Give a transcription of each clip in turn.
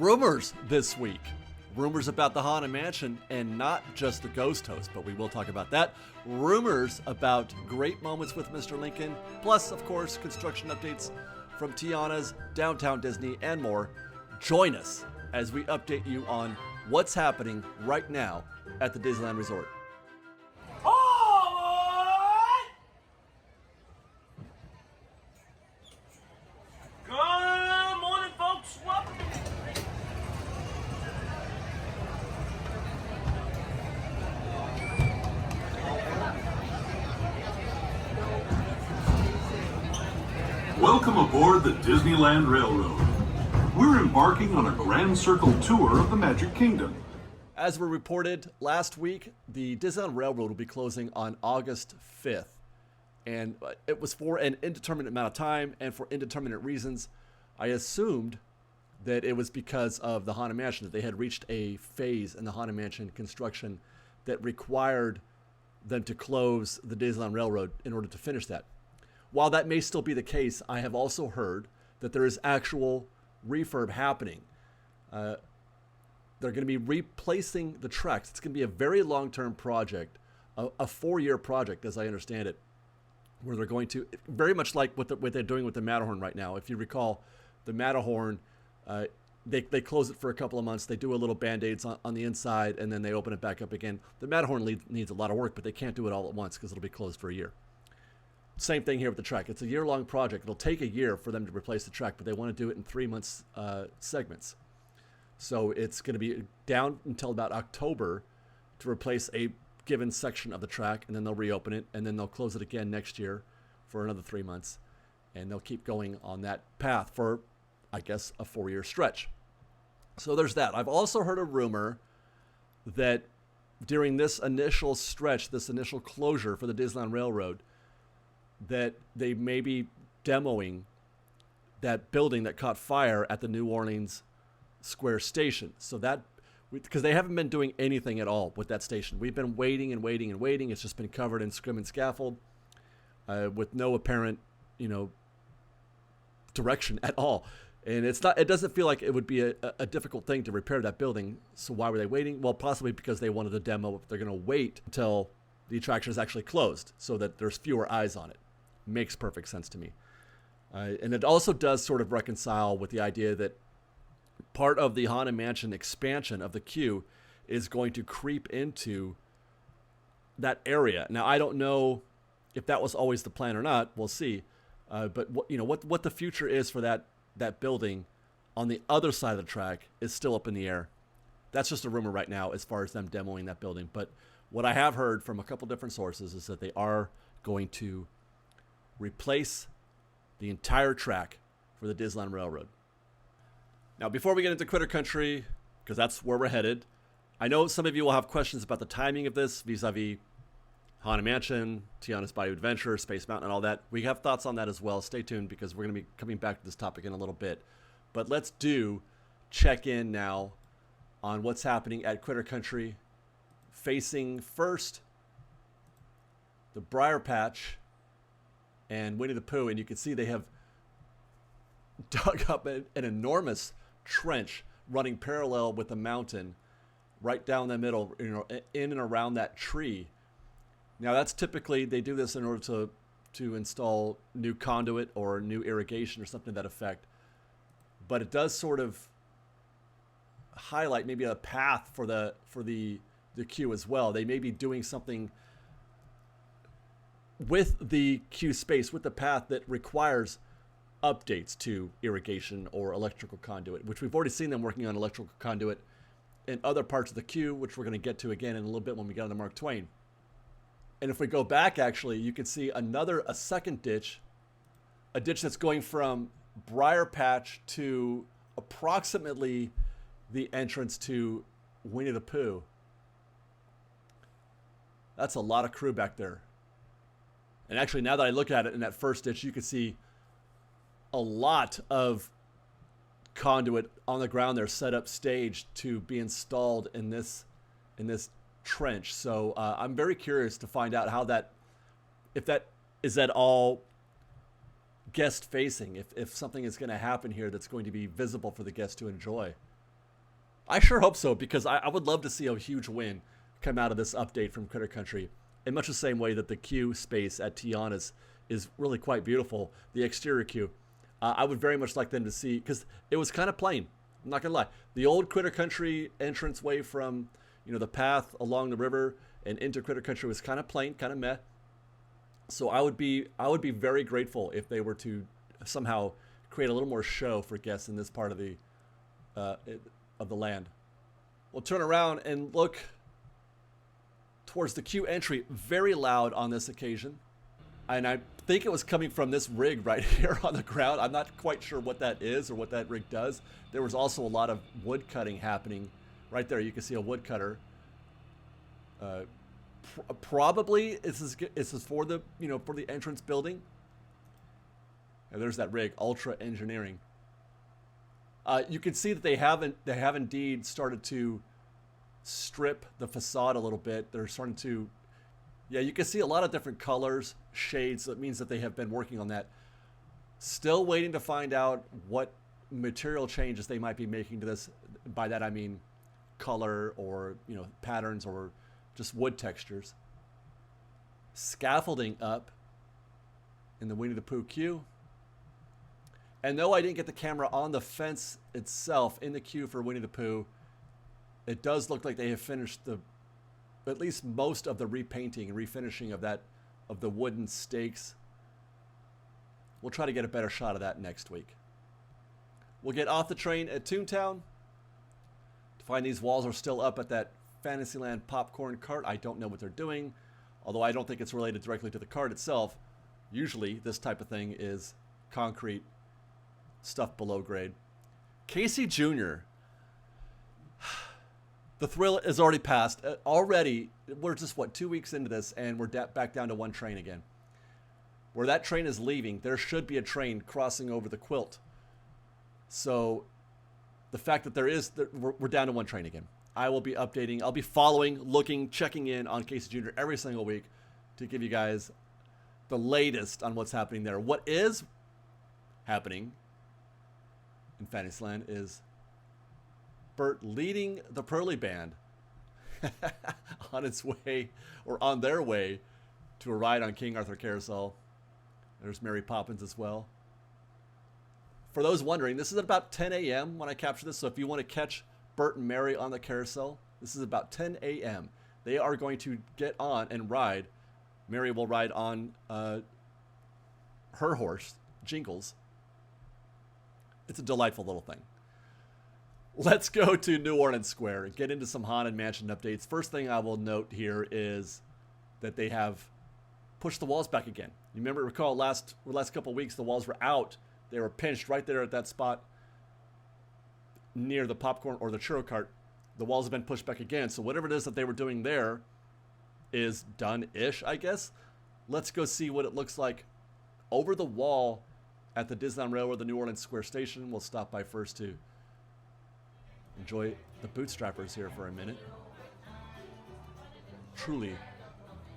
Rumors this week. Rumors about the Haunted Mansion, and not just the ghost host, but we will talk about that. Rumors about great moments with Mr. Lincoln, plus, of course, construction updates from Tiana's, Downtown Disney, and more. Join us as we update you on what's happening right now at the Disneyland Resort. Good morning, folks. Welcome aboard the Disneyland Railroad. We're embarking on a grand circle tour of the Magic Kingdom. As we reported last week, the Disneyland Railroad will be closing on August 5th. And it was for an indeterminate amount of time and for indeterminate reasons. I assumed that it was because of the Haunted Mansion, that they had reached a phase in the Haunted Mansion construction that required them to close the Disneyland Railroad in order to finish that. While that may still be the case, I have also heard that there is actual refurb happening. They're going to be replacing the tracks. It's going to be a very long-term project, a 4-year project, as I understand it, where they're going to, very much like what they're doing with the Matterhorn right now. If you recall, the Matterhorn, they close it for a couple of months. They do a little Band-Aids on the inside, and then they open it back up again. The Matterhorn needs a lot of work, but they can't do it all at once because it'll be closed for a year. Same thing here with the track. It's a year-long project. It'll take a year for them to replace the track, but they want to do it in 3 months segments. So it's going to be down until about October to replace a given section of the track, and then they'll reopen it, and then they'll close it again next year for another 3 months, and they'll keep going on that path for, I guess, a 4-year stretch. So there's that. I've also heard a rumor that during this initial stretch, this initial closure for the Disneyland Railroad, that they may be demoing that building that caught fire at the New Orleans Square station. So that, because they haven't been doing anything at all with that station. We've been waiting and waiting and waiting. It's just been covered in scrim and scaffold with no apparent, direction at all. And it doesn't feel like it would be a difficult thing to repair that building. So why were they waiting? Well, possibly because they wanted a demo. They're going to wait until the attraction is actually closed so that there's fewer eyes on it. Makes perfect sense to me. And it also does sort of reconcile with the idea that part of the Haunted Mansion expansion of the queue is going to creep into that area. Now, I don't know if that was always the plan or not. We'll see. But what the future is for that building on the other side of the track is still up in the air. That's just a rumor right now as far as them demoing that building. But what I have heard from a couple different sources is that they are going to replace the entire track for the Disneyland Railroad. Now, before we get into Critter Country, because that's where we're headed, I know some of you will have questions about the timing of this vis-a-vis Haunted Mansion, Tiana's Bayou Adventure, Space Mountain, and all that. We have thoughts on that as well. Stay tuned because we're going to be coming back to this topic in a little bit. But let's check in now on what's happening at Critter Country, facing first the Briar Patch and Winnie the Pooh, and you can see they have dug up an enormous trench running parallel with the mountain right down the middle, in and around that tree. Now that's typically, they do this in order to install new conduit or new irrigation or something to that effect. But it does sort of highlight maybe a path for the queue as well. They may be doing something with the queue space, with the path that requires updates to irrigation or electrical conduit, which we've already seen them working on electrical conduit in other parts of the queue, which we're going to get to again in a little bit when we get on the Mark Twain. And if we go back, actually, you can see a second ditch, a ditch that's going from Briar Patch to approximately the entrance to Winnie the Pooh. That's a lot of crew back there. And actually, now that I look at it in that first ditch, you can see a lot of conduit on the ground there set up staged to be installed in this trench. So I'm very curious to find out if that is at all guest facing, if something is going to happen here that's going to be visible for the guests to enjoy. I sure hope so, because I would love to see a huge win come out of this update from Critter Country, in much the same way that the queue space at Tiana's is really quite beautiful, the exterior queue. I would very much like them to see, because it was kind of plain. I'm not gonna lie. The old Critter Country entranceway from, the path along the river and into Critter Country was kind of plain, kind of meh. So I would be very grateful if they were to somehow create a little more show for guests in this part of the land. We'll turn around and look towards the queue entry. Very loud on this occasion, and I think it was coming from this rig right here on the ground. I'm not quite sure what that is or what that rig does. There was also a lot of wood cutting happening right there. You can see a wood cutter. Probably this is for the for the entrance building. And there's that rig, Ultra Engineering. You can see that they have indeed started to strip the facade a little bit. They're starting to, you can see a lot of different colors, shades. So it means that they have been working on that. Still waiting to find out what material changes they might be making to this. By that I mean color or patterns or just wood textures. Scaffolding up in the Winnie the Pooh queue. And though I didn't get the camera on the fence itself in the queue for Winnie the Pooh, it does look like they have finished at least most of the repainting and refinishing of the wooden stakes. We'll try to get a better shot of that next week. We'll get off the train at Toontown to find these walls are still up at that Fantasyland popcorn cart. I don't know what they're doing, although I don't think it's related directly to the cart itself. Usually this type of thing is concrete stuff below grade. Casey Jr. The thrill is already passed. Already, we're just, 2 weeks into this, and we're back down to one train again. Where that train is leaving, there should be a train crossing over the quilt. So the fact that we're down to one train again. I will be updating. I'll be following, looking, checking in on Casey Jr. every single week to give you guys the latest on what's happening there. What is happening in Fantasyland is Bert leading the Pearly Band on its way, or on their way, to a ride on King Arthur Carousel. There's Mary Poppins as well. For those wondering, this is at about 10 a.m. when I capture this, so if you want to catch Bert and Mary on the carousel, this is about 10 a.m. They are going to get on and ride. Mary will ride on her horse, Jingles. It's a delightful little thing. Let's go to New Orleans Square and get into some Haunted Mansion updates. First thing I will note here is that they have pushed the walls back again. You recall last couple of weeks, the walls were out. They were pinched right there at that spot near the popcorn or the churro cart. The walls have been pushed back again. So whatever it is that they were doing there is done-ish, I guess. Let's go see what it looks like over the wall at the Disneyland Railroad, the New Orleans Square Station. We'll stop by first to enjoy the bootstrappers here for a minute. Truly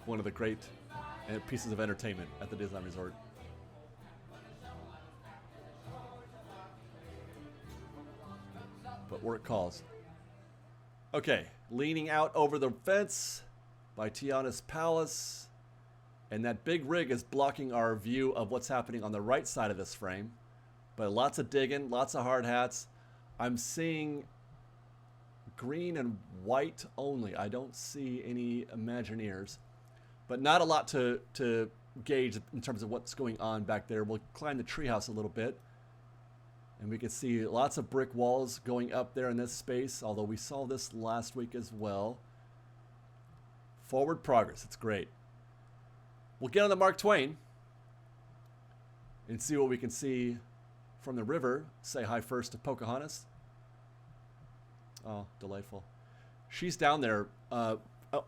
one of the great pieces of entertainment at the Disneyland Resort. But work calls. Okay, leaning out over the fence by Tiana's Palace. And that big rig is blocking our view of what's happening on the right side of this frame. But lots of digging, lots of hard hats. I'm seeing green and white only. I don't see any Imagineers. But not a lot to gauge in terms of what's going on back there. We'll climb the treehouse a little bit. And we can see lots of brick walls going up there in this space, although we saw this last week as well. Forward progress. It's great. We'll get on the Mark Twain and see what we can see from the river. Say hi first to Pocahontas. Oh, delightful. She's down there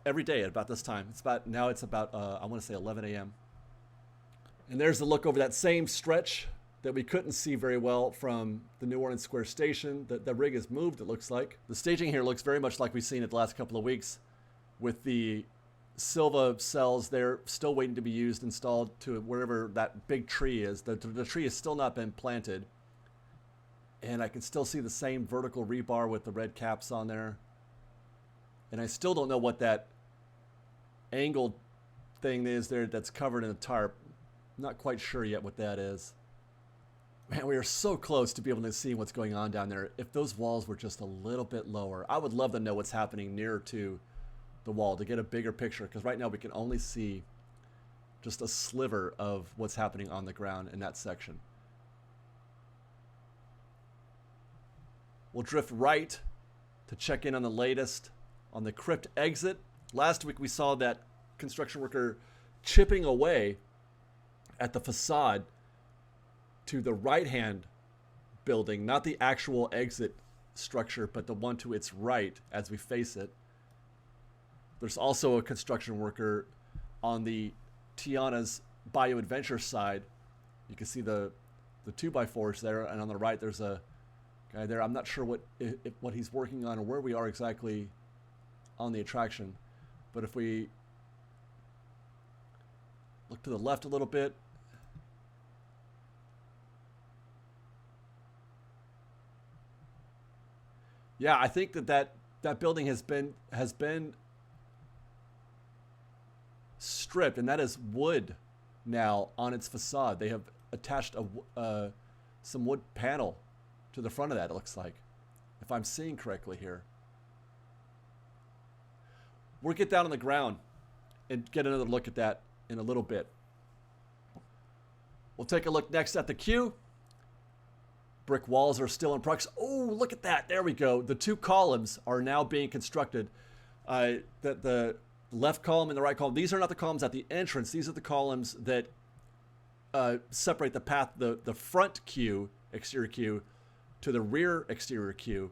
every day at about this time. It's about I want to say 11 a.m. And there's the look over that same stretch that we couldn't see very well from the New Orleans Square Station. The rig has moved, it looks like. The staging here looks very much like we've seen it the last couple of weeks, with the Silva cells there still waiting to be installed to wherever that big tree is. The tree has still not been planted. And I can still see the same vertical rebar with the red caps on there. And I still don't know what that angled thing is there that's covered in a tarp. I'm not quite sure yet what that is. Man, we are so close to be able to see what's going on down there. If those walls were just a little bit lower, I would love to know what's happening nearer to the wall to get a bigger picture, because right now we can only see just a sliver of what's happening on the ground in that section. We'll drift right to check in on the latest on the crypt exit. Last week we saw that construction worker chipping away at the facade to the right-hand building, not the actual exit structure, but the one to its right as we face it. There's also a construction worker on the Tiana's Bayou Adventure side. You can see the 2x4s there, and on the right there's a guy there. I'm not sure what he's working on or where we are exactly on the attraction, but if we look to the left a little bit, yeah, I think that building has been stripped, and that is wood now on its facade. They have attached some wood panel to the front of that, it looks like, if I'm seeing correctly here. We'll get down on the ground and get another look at that in a little bit. We'll take a look next at the queue. Brick walls are still in progress. Oh, look at that. There we go. The two columns are now being constructed. The left column and the right column, these are not the columns at the entrance. These are the columns that separate the path, the front queue, exterior queue, to the rear exterior queue.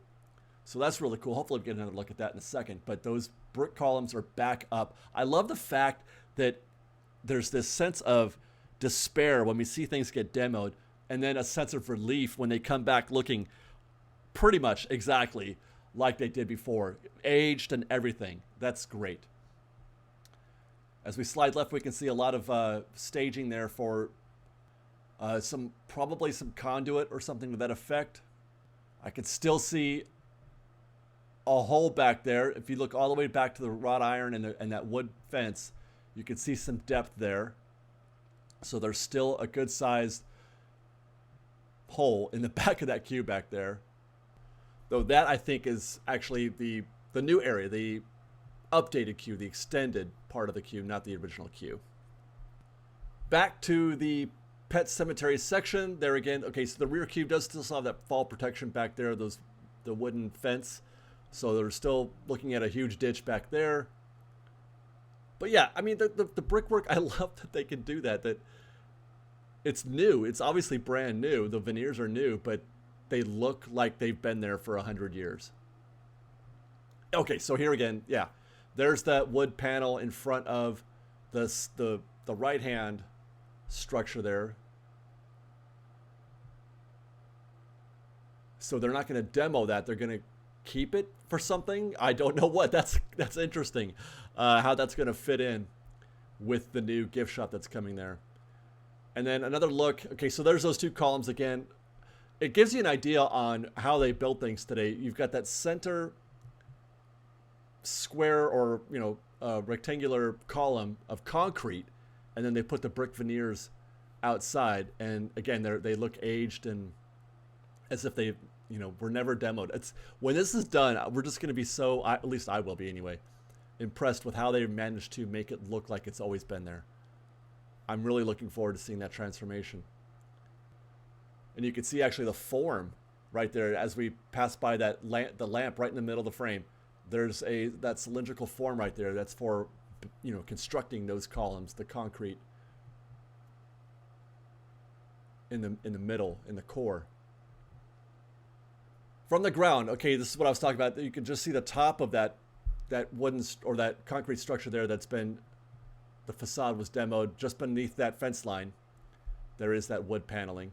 So that's really cool. Hopefully we'll get another look at that in a second. But those brick columns are back up. I love the fact that there's this sense of despair when we see things get demoed, and then a sense of relief when they come back looking pretty much exactly like they did before, aged and everything. That's great. As we slide left, we can see a lot of staging there for probably some conduit or something to that effect. I can still see a hole back there. If you look all the way back to the wrought iron and that wood fence, you can see some depth there. So there's still a good sized hole in the back of that queue back there. Though that, I think, is actually the new area, the updated queue, the extended part of the queue, not the original queue. Back to the pet cemetery section there again. Okay, so the rear queue does still have that fall protection back there, the wooden fence. So they're still looking at a huge ditch back there. But yeah, I mean, the brickwork, I love that they can do that. That it's new. It's obviously brand new. The veneers are new, but they look like they've been there for 100 years. Okay, so here again, yeah. There's that wood panel in front of the right-hand structure there. So they're not going to demo that. They're going to keep it for something. I don't know what. That's interesting. How that's going to fit in with the new gift shop that's coming there. And then another look. Okay, so there's those two columns again. It gives you an idea on how they build things today. You've got that center square or rectangular column of concrete, and then they put the brick veneers outside. And again, they look aged and as if they were never demoed. It's when this is done, we're just going to be so, at least I will be anyway, impressed with how they managed to make it look like it's always been there. I'm really looking forward to seeing that transformation. And you can see actually the form right there as we pass by that the lamp right in the middle of the frame. There's that cylindrical form right there. That's for constructing those columns, the concrete in the middle, in the core. From the ground, okay, this is what I was talking about. You can just see the top of that wooden or that concrete structure there that's been, the facade was demoed. Just beneath that fence line, there is that wood paneling.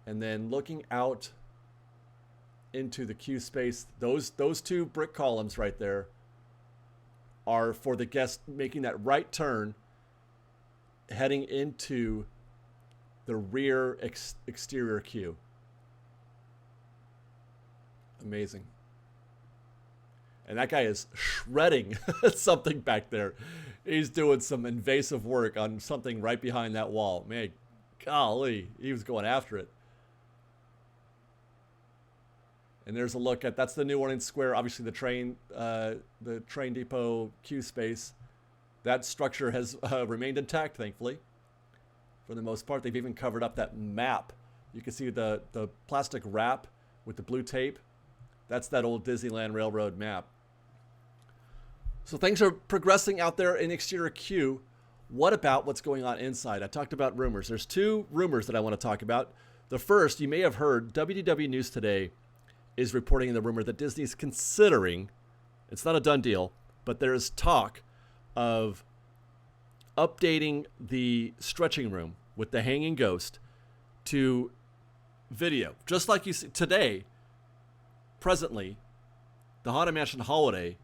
And then looking out into the queue space, those two brick columns right there are for the guest making that right turn, heading into the rear exterior queue. Amazing. And that guy is shredding something back there. He's doing some invasive work on something right behind that wall. Man, golly, he was going after it. And there's a look at, that's the New Orleans Square, obviously the train depot queue space. That structure has remained intact, thankfully, for the most part. They've even covered up that map. You can see the plastic wrap with the blue tape. That's that old Disneyland Railroad map. So things are progressing out there in exterior queue. What about what's going on inside? I talked about rumors. There's two rumors that I want to talk about. The first, you may have heard, WDW News Today is reporting the rumor that Disney's considering, it's not a done deal, but there is talk of updating the stretching room with the hanging ghost to video. Just like you see today, presently, the Haunted Mansion Holiday,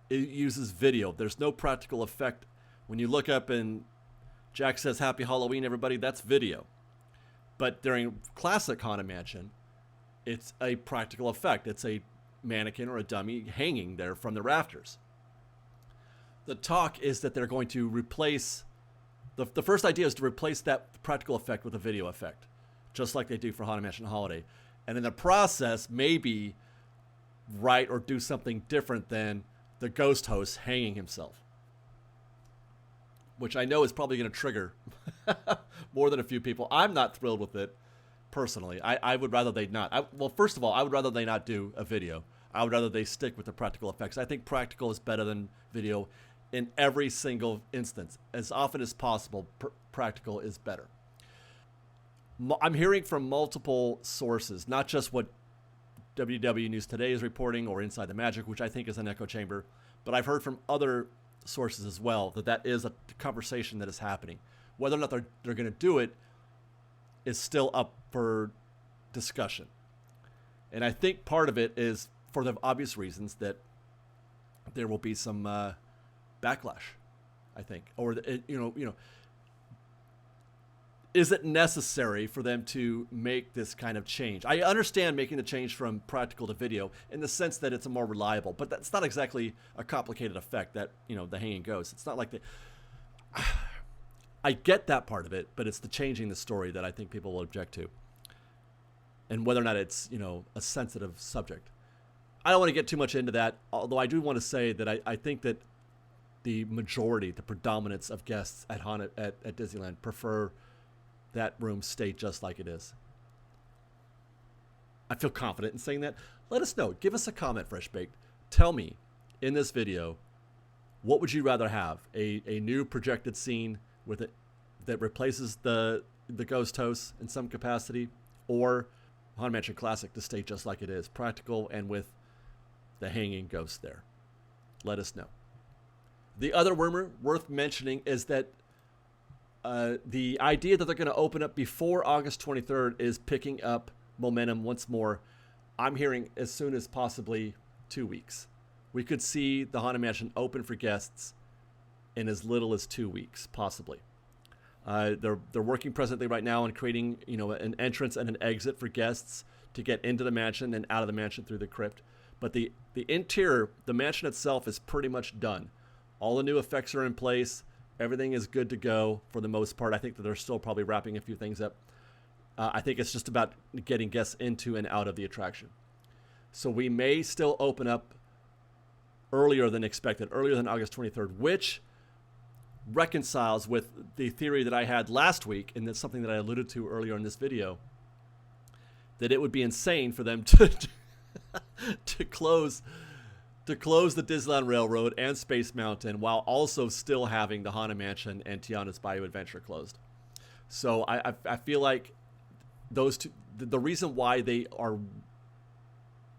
it uses video. There's no practical effect. When you look up and Jack says, "Happy Halloween, everybody," that's video. But during Classic Haunted Mansion, it's a practical effect. It's a mannequin or a dummy hanging there from the rafters. The talk is that they're going to replace, the first idea is to replace that practical effect with a video effect, just like they do for Haunted Mansion Holiday. And in the process, maybe write or do something different than the ghost host hanging himself, which I know is probably going to trigger more than a few people. I'm not thrilled with it. Personally, I would rather they not. Well, first of all, I would rather they not do a video. I would rather they stick with the practical effects. I think practical is better than video in every single instance. As often as possible, practical is better. I'm hearing from multiple sources, not just what WDW News Today is reporting or Inside the Magic, which I think is an echo chamber, but I've heard from other sources as well that is a conversation that is happening. Whether or not they're going to do it is still up for discussion. And I think part of it is for the obvious reasons that there will be some backlash, I think. Or, is it necessary for them to make this kind of change? I understand making the change from practical to video in the sense that it's a more reliable, but that's not exactly a complicated effect, that, the hanging ghost. It's not like I get that part of it, but it's the changing the story that I think people will object to. And whether or not it's, a sensitive subject. I don't want to get too much into that, although I do want to say that I think that the majority, the predominance of guests at Disneyland prefer that room stay just like it is. I feel confident in saying that. Let us know. Give us a comment, Fresh Baked. Tell me in this video, what would you rather have? A new projected scene with it that replaces the ghost host in some capacity, or Haunted Mansion Classic to stay just like it is, practical and with the hanging ghost there? Let us know. The other rumor worth mentioning is that the idea that they're going to open up before August 23rd is picking up momentum once more. I'm hearing as soon as possibly 2 weeks. We could see the Haunted Mansion open for guests in as little as 2 weeks, possibly. They're working presently right now on creating, an entrance and an exit for guests to get into the mansion and out of the mansion through the crypt. But the interior, the mansion itself, is pretty much done. All the new effects are in place. Everything is good to go for the most part. I think that they're still probably wrapping a few things up. I think it's just about getting guests into and out of the attraction. So we may still open up earlier than expected, earlier than August 23rd, which reconciles with the theory that I had last week, and that's something that I alluded to earlier in this video, that it would be insane for them to to close the Disneyland Railroad and Space Mountain while also still having the Haunted Mansion and Tiana's Bayou Adventure closed. So I feel like those two, the reason why they are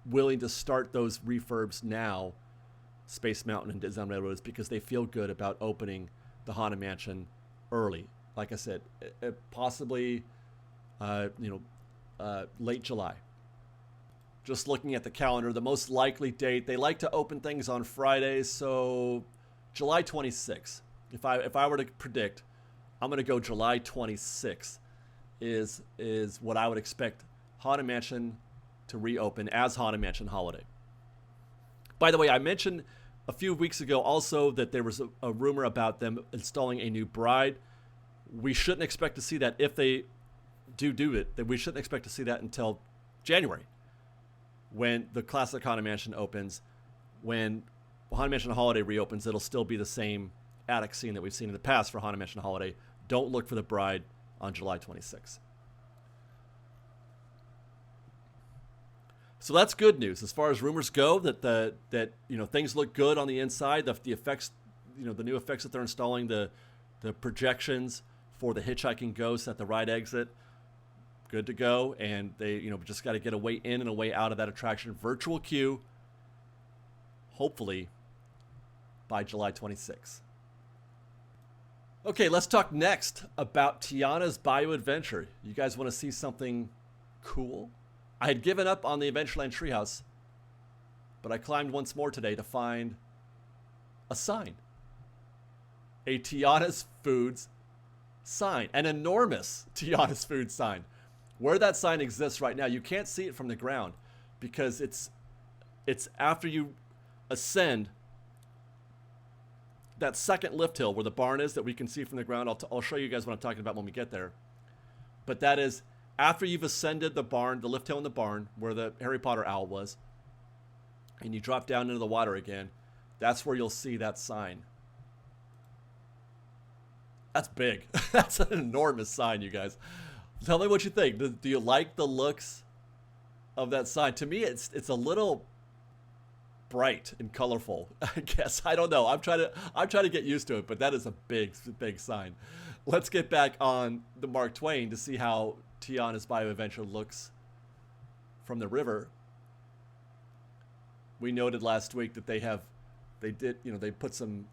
willing to start those refurbs now, Space Mountain and Disneyland Railroad, is because they feel good about opening the Haunted Mansion early. Like I said, possibly, late July. Just looking at the calendar, the most likely date, they like to open things on Fridays, so July 26th. If I were to predict, I'm going to go July 26th is what I would expect Haunted Mansion to reopen as Haunted Mansion Holiday. By the way, I mentioned a few weeks ago also that there was a rumor about them installing a new bride. We shouldn't expect to see that if they do it, that we shouldn't expect to see that until January, when the classic Haunted Mansion opens. When Haunted Mansion Holiday reopens, it'll still be the same attic scene that we've seen in the past for Haunted Mansion Holiday. Don't look for the bride on July 26th. So that's good news as far as rumors go. That things look good on the inside. The effects, the new effects that they're installing, the projections for the hitchhiking ghosts at the ride exit, good to go. And they just got to get a way in and a way out of that attraction. Virtual queue, hopefully by July 26th. Okay, let's talk next about Tiana's Bayou Adventure. You guys want to see something cool? I had given up on the Adventureland Treehouse, but I climbed once more today to find a sign. A Tiana's Foods sign. An enormous Tiana's Foods sign. Where that sign exists right now, you can't see it from the ground because it's after you ascend that second lift hill where the barn is that we can see from the ground. I'll show you guys what I'm talking about when we get there. But that is after you've ascended the barn, the lift hill in the barn where the Harry Potter owl was, and you drop down into the water again, that's where you'll see that sign. That's big. That's an enormous sign, you guys. Tell me what you think. Do you like the looks of that sign? To me, it's a little bright and colorful, I guess. I don't know. I'm trying to get used to it, but that is a big sign. Let's get back on the Mark Twain to see how Tiana's Bayou Adventure looks from the river. We noted last week that they put some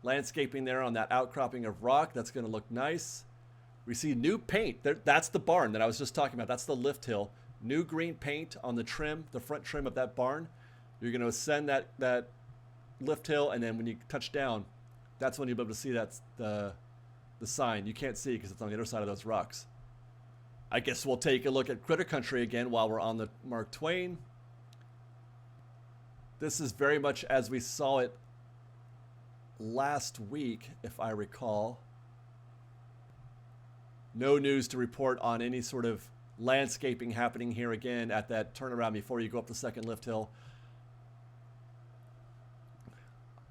landscaping there on that outcropping of rock. That's going to look nice. We see new paint. That's the barn that I was just talking about. That's the lift hill. New green paint on the trim, the front trim of that barn. You're going to ascend that lift hill, and then when you touch down, that's when you'll be able to see the sign. You can't see because it's on the other side of those rocks. I guess we'll take a look at Critter Country again while we're on the Mark Twain. This is very much as we saw it last week, if I recall. No news to report on any sort of landscaping happening here again at that turnaround before you go up the second lift hill.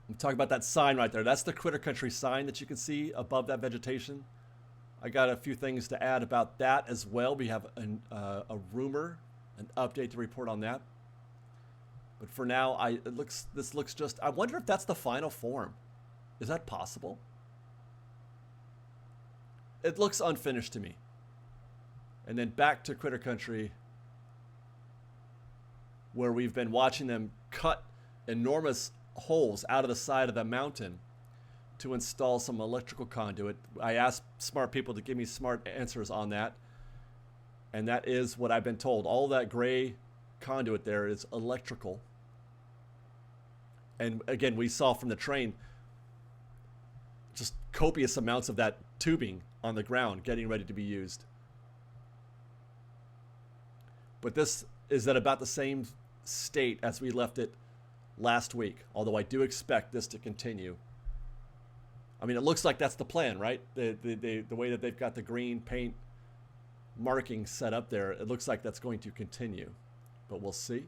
I'm talking about that sign right there. That's the Critter Country sign that you can see above that vegetation. I got a few things to add about that as well. We have a rumor, an update to report on that. But for now, this looks just. I wonder if that's the final form. Is that possible? It looks unfinished to me. And then back to Critter Country, where we've been watching them cut enormous holes out of the side of the mountain to install some electrical conduit. I asked smart people to give me smart answers on that. And that is what I've been told. All that gray conduit there is electrical. And again, we saw from the train just copious amounts of that tubing on the ground getting ready to be used. But this is at about the same state as we left it last week, although I do expect this to continue. I mean, it looks like that's the plan, right? The way that they've got the green paint markings set up there, it looks like that's going to continue, but we'll see.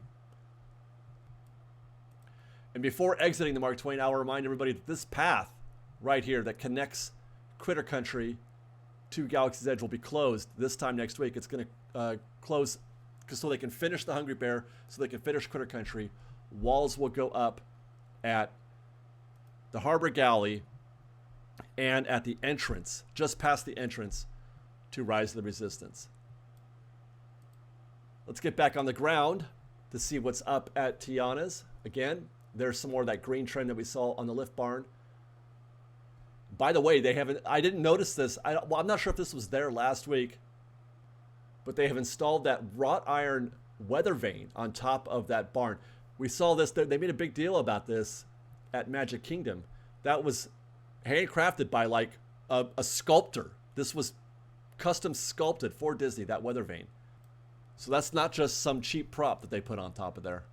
And before exiting the Mark Twain, I'll remind everybody that this path right here that connects Critter Country to Galaxy's Edge will be closed this time next week. It's going to close so they can finish the Hungry Bear, so they can finish Critter Country. Walls will go up at the Harbor Galley and at the entrance, just past the entrance to Rise of the Resistance. Let's get back on the ground to see what's up at Tiana's. Again, there's some more of that green trim that we saw on the lift barn. By the way, I didn't notice this. I'm not sure if this was there last week, but they have installed that wrought iron weather vane on top of that barn. We saw this, they made a big deal about this at Magic Kingdom. That was handcrafted by like a sculptor. This was custom sculpted for Disney, that weather vane. So that's not just some cheap prop that they put on top of there.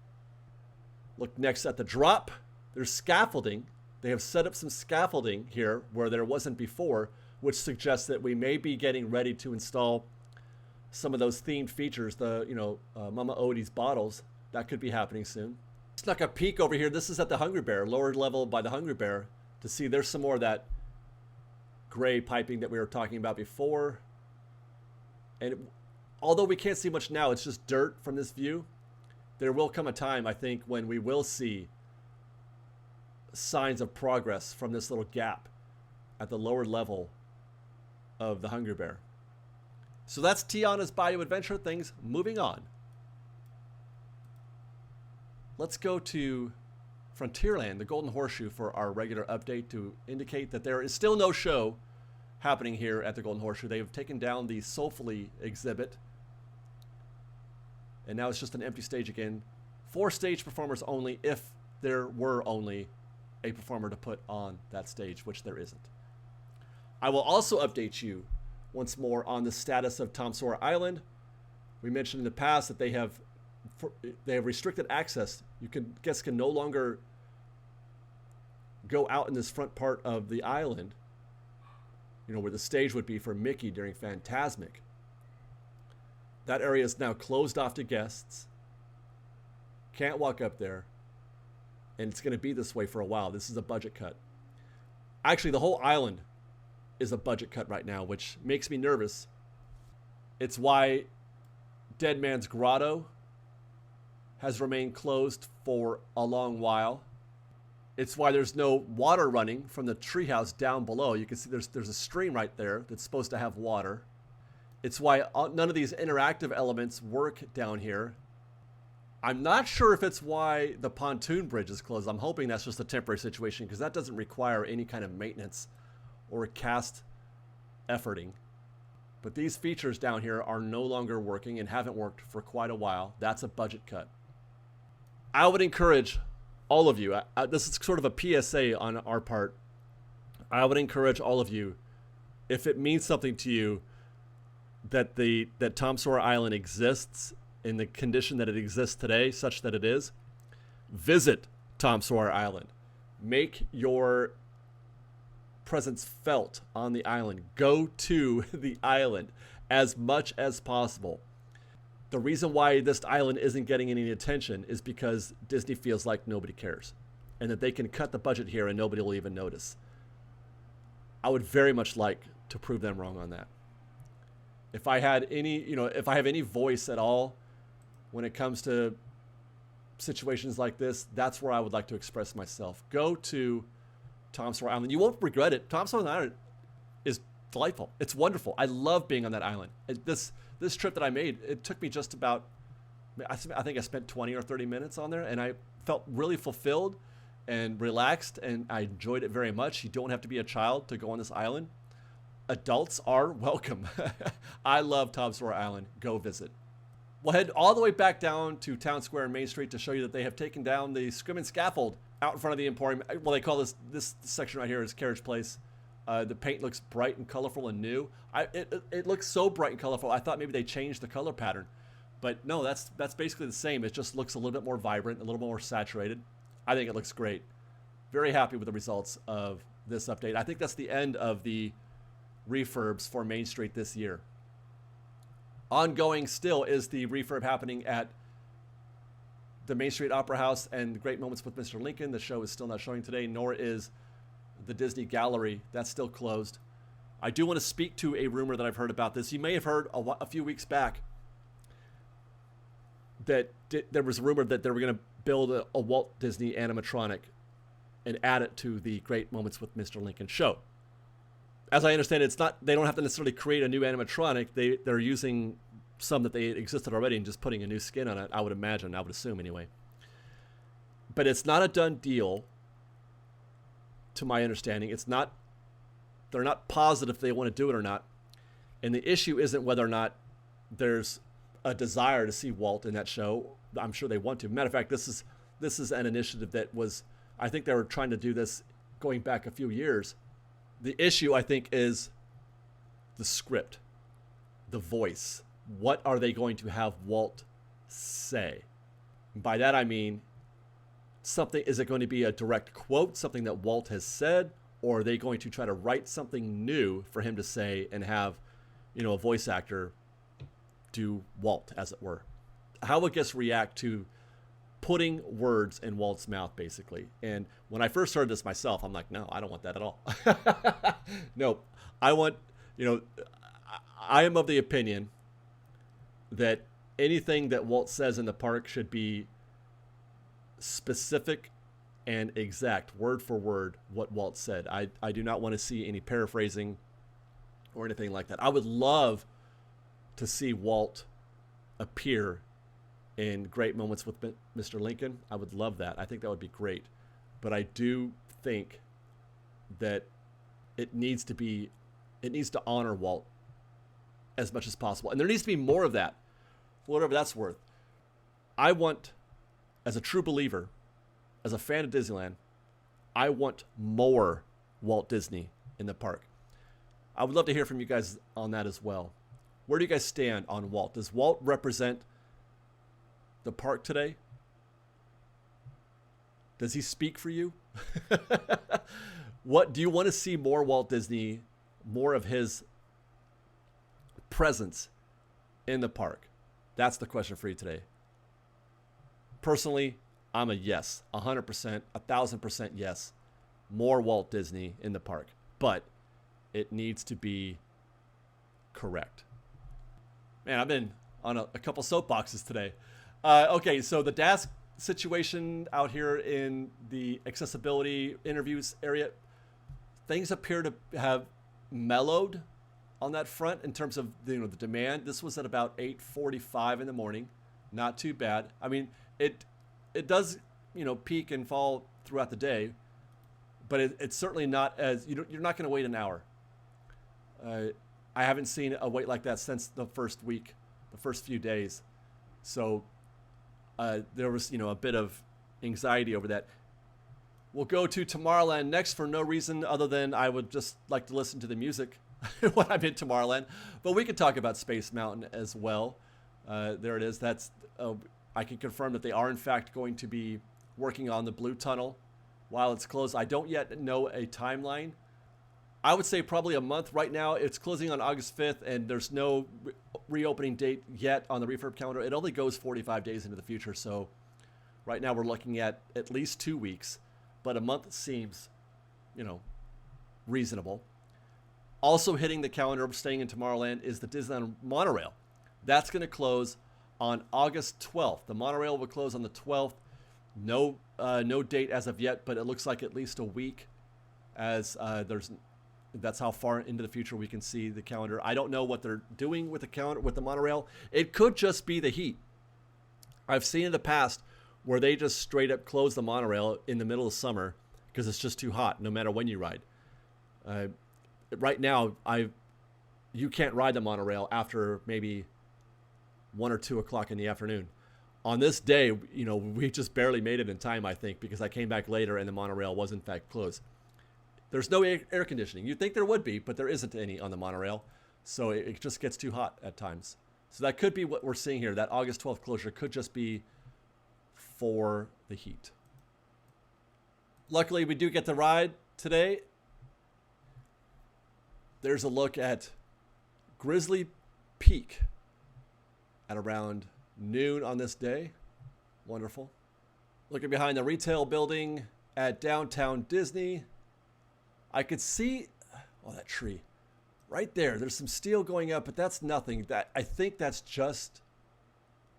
Look next at the drop. There's scaffolding. They have set up some scaffolding here where there wasn't before, which suggests that we may be getting ready to install some of those themed features, the Mama Odie's bottles. That could be happening soon. Snuck a peek over here. This is at the Hungry Bear, lower level by the Hungry Bear, to see there's some more of that gray piping that we were talking about before. And although we can't see much now, it's just dirt from this view. There will come a time, I think, when we will see signs of progress from this little gap at the lower level of the Hungry Bear. So that's Tiana's Bayou Adventure. Things moving on. Let's go to Frontierland, the Golden Horseshoe, for our regular update to indicate that there is still no show happening here at the Golden Horseshoe. They have taken down the Soulfully exhibit, and now it's just an empty stage again. 4 stage performers only, if there were only a performer to put on that stage, which there isn't. I will also update you once more on the status of Tom Sawyer Island. We mentioned in the past that they have restricted access. Guests can no longer go out in this front part of the island, where the stage would be for Mickey during Fantasmic. That area is now closed off to guests. Can't walk up there. And it's going to be this way for a while. This is a budget cut. Actually, the whole island is a budget cut right now, which makes me nervous. It's why Dead Man's Grotto has remained closed for a long while. It's why there's no water running from the treehouse down below. You can see there's a stream right there that's supposed to have water. It's why none of these interactive elements work down here. I'm not sure if it's why the pontoon bridge is closed. I'm hoping that's just a temporary situation, because that doesn't require any kind of maintenance or cast efforting. But these features down here are no longer working and haven't worked for quite a while. That's a budget cut. I would encourage all of you, this is sort of a PSA on our part. I would encourage all of you, if it means something to you that Tom Sawyer Island exists in the condition that it exists today, such that it is, visit Tom Sawyer Island. Make your presence felt on the island. Go to the island as much as possible. The reason why this island isn't getting any attention is because Disney feels like nobody cares, and that they can cut the budget here and nobody will even notice. I would very much like to prove them wrong on that. If I had any, if I have any voice at all when it comes to situations like this, that's where I would like to express myself. Go to Tom Sawyer Island. You won't regret it. Tom Sawyer Island is delightful. It's wonderful. I love being on that island. This trip that I made, it took me just about, I think I spent 20 or 30 minutes on there, and I felt really fulfilled and relaxed, and I enjoyed it very much. You don't have to be a child to go on this island. Adults are welcome. I love Tom Sawyer Island. Go visit. We'll head all the way back down to Town Square and Main Street to show you that they have taken down the scrim and scaffold out in front of the Emporium. Well, they call this section right here is Carriage Place. The paint looks bright and colorful and new. It looks so bright and colorful. I thought maybe they changed the color pattern, but no, that's basically the same. It just looks a little bit more vibrant, a little more saturated. I think it looks great. Very happy with the results of this update. I think that's the end of the refurbs for Main Street this year. Ongoing still is the refurb happening at the Main Street Opera House and Great Moments with Mr. Lincoln. The show is still not showing today, nor is the Disney Gallery. That's still closed. I do want to speak to a rumor that I've heard about this. You may have heard a few weeks back that there was a rumor that they were going to build a Walt Disney animatronic and add it to the Great Moments with Mr. Lincoln show. As I understand it, they don't have to necessarily create a new animatronic. They're using some that they existed already and just putting a new skin on it, I would assume anyway. But it's not a done deal, to my understanding. They're not positive if they want to do it or not. And the issue isn't whether or not there's a desire to see Walt in that show. I'm sure they want to. Matter of fact, this is an initiative that was, I think they were trying to do this going back a few years. The issue, I think, is the script, the voice, what are they going to have Walt say? By that I mean, something, is it going to be a direct quote, something that Walt has said, or are they going to try to write something new for him to say and have, a voice actor do Walt, as it were? How would guests react to putting words in Walt's mouth, basically? And when I first heard this myself, I'm like, no, I don't want that at all. No, I want, I am of the opinion that anything that Walt says in the park should be specific and exact, word for word, what Walt said. I do not want to see any paraphrasing or anything like that. I would love to see Walt appear in Great Moments with Mr. Lincoln. I would love that. I think that would be great. But I do think that it needs to honor Walt as much as possible. And there needs to be more of that, for whatever that's worth. I want, as a true believer, as a fan of Disneyland, I want more Walt Disney in the park. I would love to hear from you guys on that as well. Where do you guys stand on Walt? Does Walt represent the park today? Does he speak for you? What do you want to see? More Walt Disney, more of his presence in the park? That's the question for you today. Personally, I'm a yes, 100%, 1,000% yes. More Walt Disney in the park, but it needs to be correct. Man, I've been on a couple soapboxes today. Okay, so the DAS situation out here in the accessibility interviews area, things appear to have mellowed on that front in terms of the demand. This was at about 8:45 in the morning, not too bad. I mean, it does peak and fall throughout the day, but it's certainly not as you're not going to wait an hour. I haven't seen a wait like that since the first week, the first few days. So there was, a bit of anxiety over that. We'll go to Tomorrowland next for no reason other than I would just like to listen to the music when I'm in Tomorrowland. But we could talk about Space Mountain as well. There it is. I can confirm that they are in fact going to be working on the Blue Tunnel while it's closed. I don't yet know a timeline. I would say probably a month. Right now, it's closing on August 5th, and there's no reopening date yet on the refurb calendar. It only goes 45 days into the future, so right now we're looking at least 2 weeks, but a month seems, reasonable. Also hitting the calendar, staying in Tomorrowland, is the Disneyland monorail. That's going to close on August 12th. The monorail will close on the 12th. No date as of yet, but it looks like at least a week, as that's how far into the future we can see the calendar. I don't know what they're doing with the calendar, with the monorail. It could just be the heat. I've seen in the past where they just straight up close the monorail in the middle of summer because it's just too hot, no matter when you ride. Right now, you can't ride the monorail after maybe 1 or 2 o'clock in the afternoon. On this day, we just barely made it in time, I think, because I came back later and the monorail was in fact closed. There's no air conditioning. You'd think there would be, but there isn't any on the monorail. So it just gets too hot at times. So that could be what we're seeing here. That August 12th closure could just be for the heat. Luckily, we do get the ride today. There's a look at Grizzly Peak at around noon on this day. Wonderful. Looking behind the retail building at Downtown Disney, I could see, that tree right there. There's some steel going up, but that's nothing. I think that's just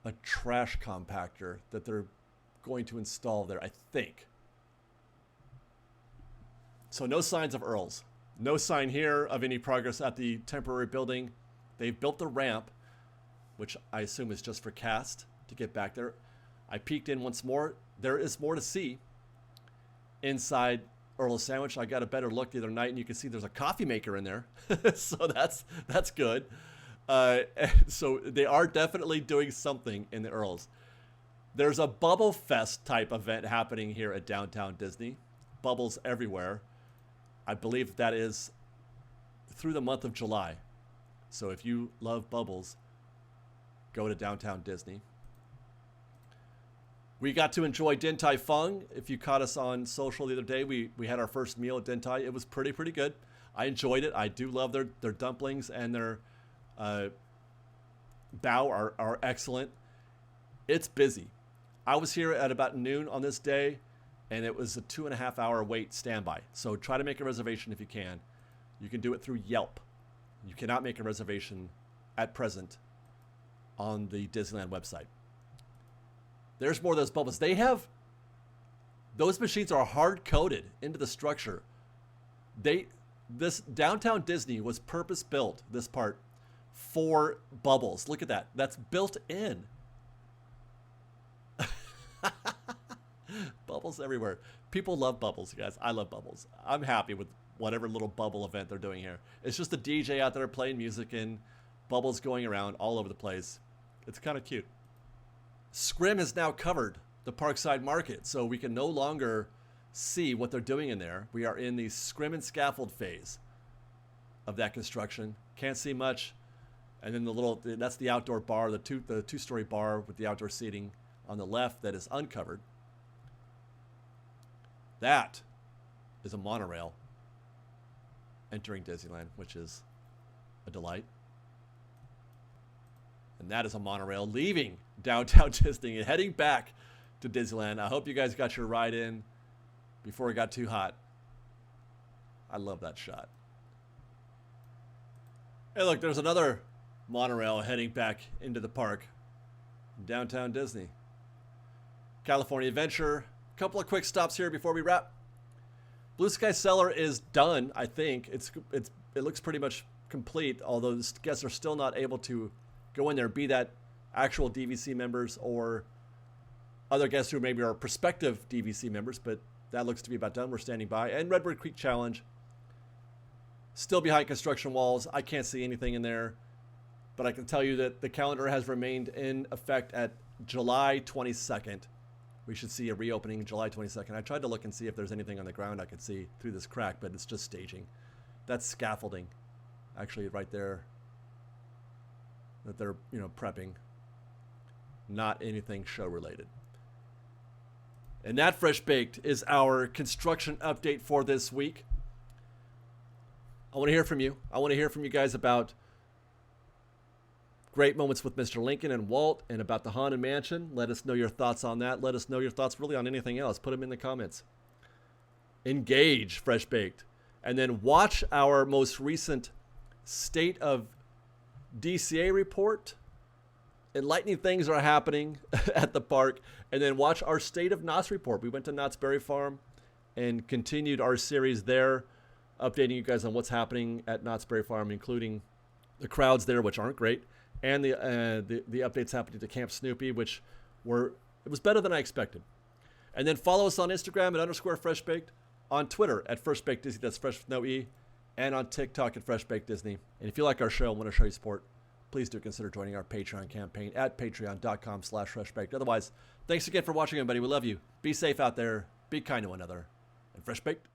a trash compactor that they're going to install there, I think. So no signs of Earls. No sign here of any progress at the temporary building. They've built the ramp, which I assume is just for cast to get back there. I peeked in once more. There is more to see inside Earl's Sandwich. I got a better look the other night, and you can see there's a coffee maker in there. So that's good. So they are definitely doing something in the Earls. There's a Bubble Fest type event happening here at Downtown Disney. Bubbles everywhere. I believe that is through the month of July. So if you love bubbles, go to downtown Disney. We got to enjoy Din Tai Fung. If you caught us on social the other day, we had our first meal at Din Tai. It was pretty good. I enjoyed it. I do love their dumplings, and their bao are excellent. It's busy. I was here at about noon on this day, and it was a 2.5 hour wait standby. So try to make a reservation if you can. You can do it through Yelp. You cannot make a reservation at present on the Disneyland website. There's more of those bubbles. Those machines are hard coded into the structure. This downtown Disney was purpose built, this part, for bubbles. Look at that. That's built in. Bubbles everywhere. People love bubbles, guys. I love bubbles. I'm happy with whatever little bubble event they're doing here. It's just a DJ out there playing music and bubbles going around all over the place. It's kind of cute. Scrim has now covered the Parkside Market, so we can no longer see what they're doing in there. We are in the scrim and scaffold phase of that construction. Can't see much. And then that's the outdoor bar, the two-story bar with the outdoor seating on the left that is uncovered. That is a monorail entering Disneyland, which is a delight. And that is a monorail leaving downtown Disney and heading back to Disneyland. I hope you guys got your ride in before it got too hot. I love that shot. Hey, look, there's another monorail heading back into the park. Downtown Disney. California Adventure. A couple of quick stops here before we wrap. Blue Sky Cellar is done, I think. It looks pretty much complete, although guests are still not able to go in there, be that actual DVC members or other guests who maybe are prospective DVC members, but that looks to be about done. We're standing by. And Redwood Creek Challenge, still behind construction walls. I can't see anything in there, but I can tell you that the calendar has remained in effect at July 22nd. We should see a reopening July 22nd. I tried to look and see if there's anything on the ground I could see through this crack, but it's just staging. That's scaffolding, actually, right there, that they're prepping. Not anything show related. And that, Fresh Baked, is our construction update for this week. I want to hear from you. I want to hear from you guys about great moments with Mr. Lincoln and Walt, and about the Haunted Mansion. Let us know your thoughts on that. Let us know your thoughts really on anything else. Put them in the comments. Engage, Fresh Baked. And then watch our most recent State of DCA report. Enlightening things are happening at the park. And then watch our State of Knott's report. We went to Knott's Berry Farm and continued our series there, updating you guys on what's happening at Knott's Berry Farm, including the crowds there, which aren't great, and the updates happening to Camp Snoopy, it was better than I expected. And then follow us on Instagram at _FreshBaked, on Twitter at FreshBakedDisney, that's Fresh with no E, and on TikTok at FreshBakedDisney. And if you like our show and want to show your support, please do consider joining our Patreon campaign at patreon.com/FreshBaked. Otherwise, thanks again for watching, everybody. We love you. Be safe out there. Be kind to one another. And Fresh Baked